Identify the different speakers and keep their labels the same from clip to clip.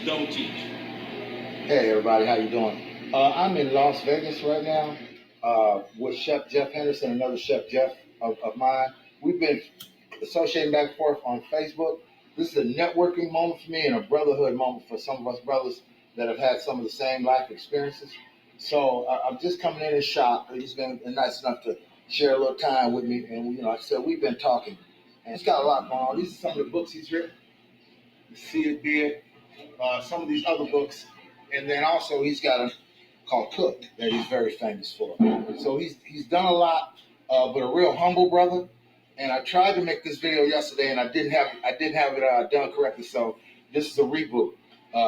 Speaker 1: don't teach.
Speaker 2: Hey everybody, how you doing? I'm in Las Vegas right now with Chef Jeff Henderson, another Chef Jeff of mine. We've been associating back and forth on Facebook. This is a networking moment for me and a brotherhood moment for some of us brothers that have had some of the same life experiences. So I'm just coming in his shop. He's been nice enough to share a little time with me, and like I said, we've been talking, and he's got a lot going on. These are some of the books he's written. See It, Be It. Some of these other books, and then also he's got a called Cook that he's very famous for. So he's done a lot, but a real humble brother. And I tried to make this video yesterday, and I didn't have it done correctly. So this is a reboot.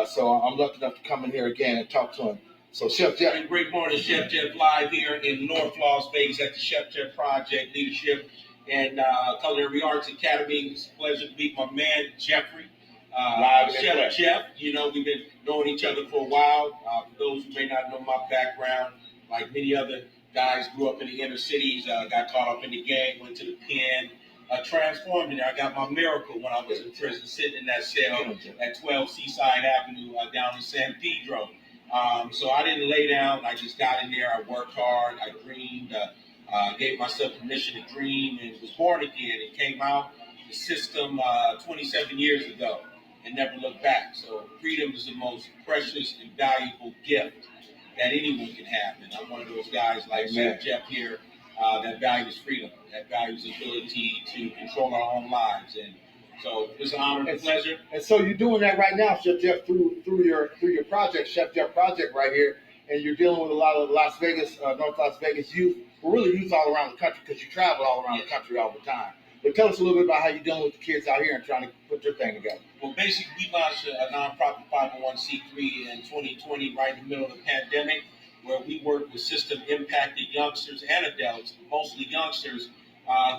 Speaker 2: So I'm lucky enough to come in here again and talk to him. So Chef Jeff.
Speaker 1: Great morning, Chef Jeff, live here in North Las Vegas at the ChefJeff Project Leadership and Culinary Arts Academy. It's a pleasure to meet my man Jeffrey. Chef Jeff, we've been knowing each other for a while. For those who may not know my background, like many other guys, grew up in the inner cities, got caught up in the gang, went to the pen, transformed in there. I got my miracle when I was in prison, sitting in that cell at 12 Seaside Avenue down in San Pedro. So I didn't lay down. I just got in there. I worked hard. I dreamed, gave myself permission to dream, and was born again and came out the system 27 years ago. And never look back. So freedom is the most precious and valuable gift that anyone can have. And I'm one of those guys like Chef Jeff here that values freedom, that values the ability to control our own lives. And so it's an honor and a pleasure.
Speaker 2: And so you're doing that right now, Chef Jeff, through your project, ChefJeff Project right here. And you're dealing with a lot of Las Vegas, North Las Vegas youth, but really youth all around the country because you travel all around the country all the time. But tell us a little bit about how you're dealing with the kids out here and trying to put your thing together.
Speaker 1: Well, basically, we launched a nonprofit 501c3 in 2020, right in the middle of the pandemic, where we work with system-impacted youngsters and adults, mostly youngsters,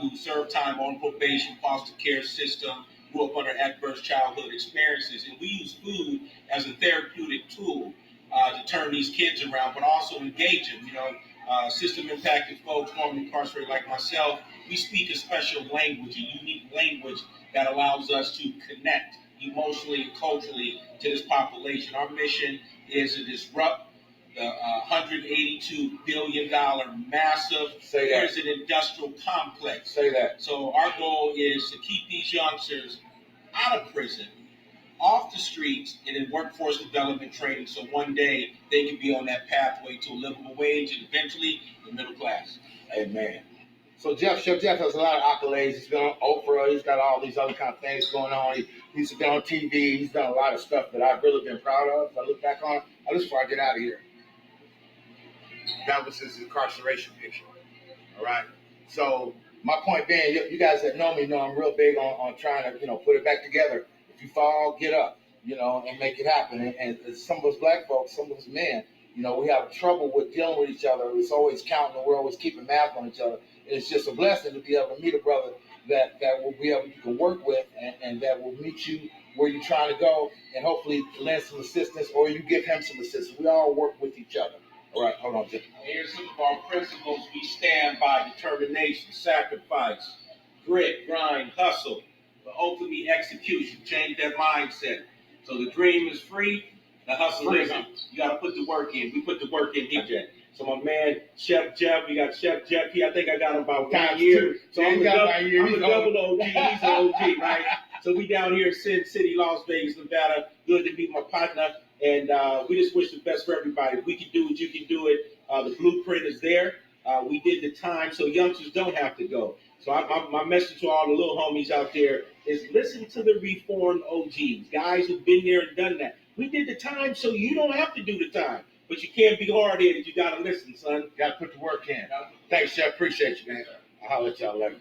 Speaker 1: who serve time on probation, foster care system, grew up under adverse childhood experiences. And we use food as a therapeutic tool to turn these kids around, but also engage them. System-impacted folks, formerly incarcerated like myself, we speak a special language, a unique language that allows us to connect emotionally and culturally to this population. Our mission is to disrupt the $182 billion massive prison industrial complex.
Speaker 2: Say that.
Speaker 1: So our goal is to keep these youngsters out of prison, off the streets, and in workforce development training, so one day they can be on that pathway to a livable wage and eventually the middle class.
Speaker 2: Amen. So Chef Jeff has a lot of accolades. He's been on Oprah. He's got all these other kind of things going on. He's been on TV. He's done a lot of stuff that I've really been proud of. If I look back on, I just before I get out of here. That was his incarceration picture. All right. So my point being, you guys that know me know I'm real big on trying to put it back together. If you fall, get up, and make it happen. And some of us black folks, some of us men, we have trouble with dealing with each other. It's always counting, we're always keeping math on each other. It's just a blessing to be able to meet a brother that will be able you can work with and that will meet you where you're trying to go and hopefully lend some assistance or you give him some assistance. We all work with each other. All right, hold on, Jim.
Speaker 1: Here's some of our principles. We stand by: determination, sacrifice, grit, grind, hustle, but ultimately execution. Change that mindset. So the dream is free, the hustle isn't. You got to put the work in. We put the work in here. So my man, Chef Jeff, we got Chef Jeff here. I think I got him about 1 year. So I'm a double OG. He's an OG, right? So we down here in Sin City, Las Vegas, Nevada. Good to meet my partner. And we just wish the best for everybody. If we can do it, you can do it. The blueprint is there. We did the time so youngsters don't have to go. So my message to all the little homies out there is listen to the reformed OGs, guys who've been there and done that. We did the time so you don't have to do the time. But you can't be hard-headed. You got to listen, son.
Speaker 2: Got to put the work in. Thanks, Chef. Appreciate you, man. I'll holler at y'all later.